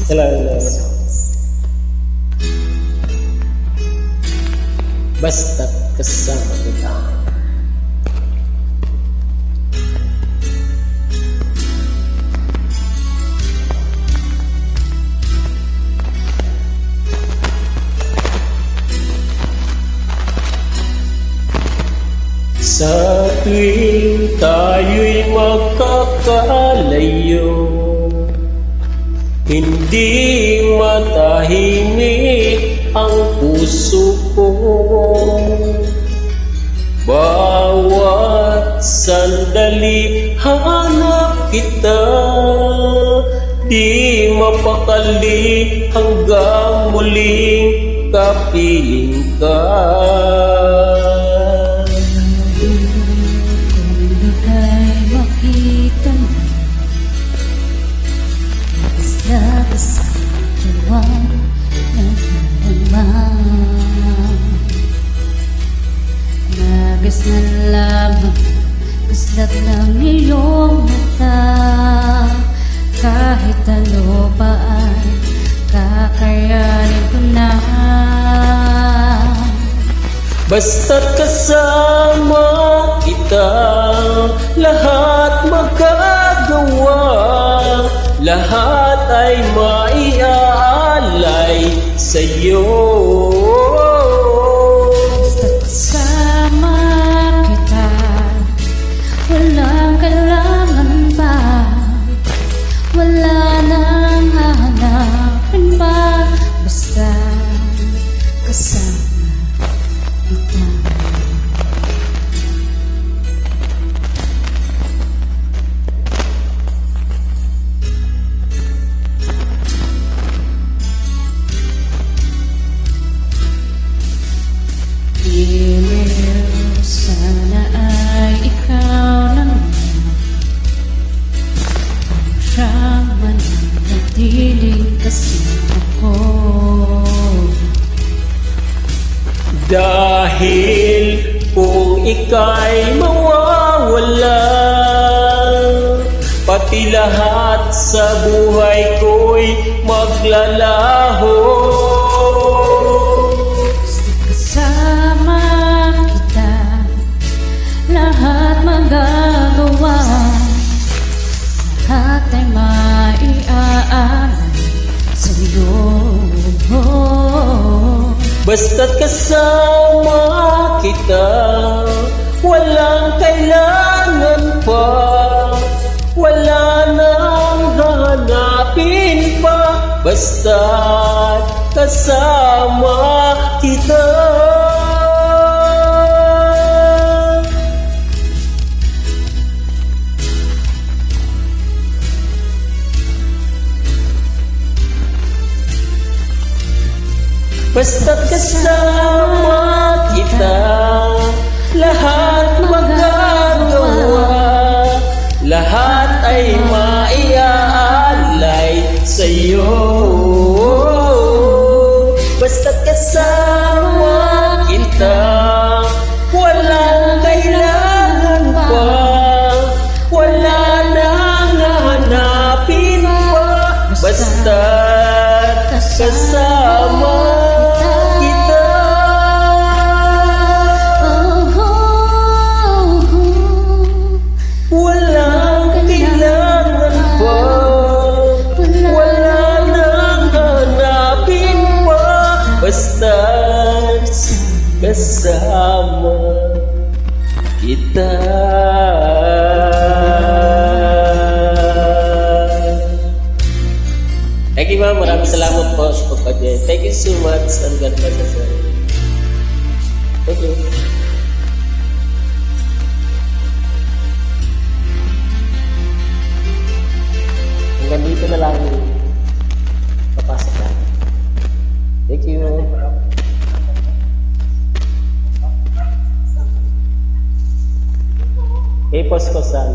Hello, hello. Basta kasama kita. Sa tuwing tayo'y magkakalayo, hindi matahimik ang puso ko. Bawat sandali hanap kita, di mapakali hanggang muling kapiling ka. Nagas na lamang, kaslat ng iyong mata. Kahit ano pa ay kakayanin ko na. Basta't kasama kita, lahat magagawa. Lahat ay maiaalay sa'yo. Basta't kasama kita, walang kailangan pa. Wala nang hahanapin pa. Basta kasama kita. Sana ay ikaw naman ang siyang mananatiling kasama ko. Dahil kung ika'y mawawala, pati lahat sa buhay ko'y maglalaho. Kasama kita, lahat magagawa. Lahat ay maiaalay sa'yo. Basta't kasama kita, walang kailangan pa. Wala nang hahanapin pa. Basta't kasama kita. Basta't kasama kita, lahat magagawa. Lahat ay maiaalay sa'yo. Basta't kasama kita, walang kailangan pa. Wala nang hahanapin pa. Basta't kasama kita. Walang kailangan pa. Wala nang hanapin pa. Basta't kasama kita. Thank you, ma'am. Maraming salamat po sa pagpapagay. Thank you so much. And God bless us all. Thank you. Hanggang dito na lang papasok na. Thank you. I-post ko sa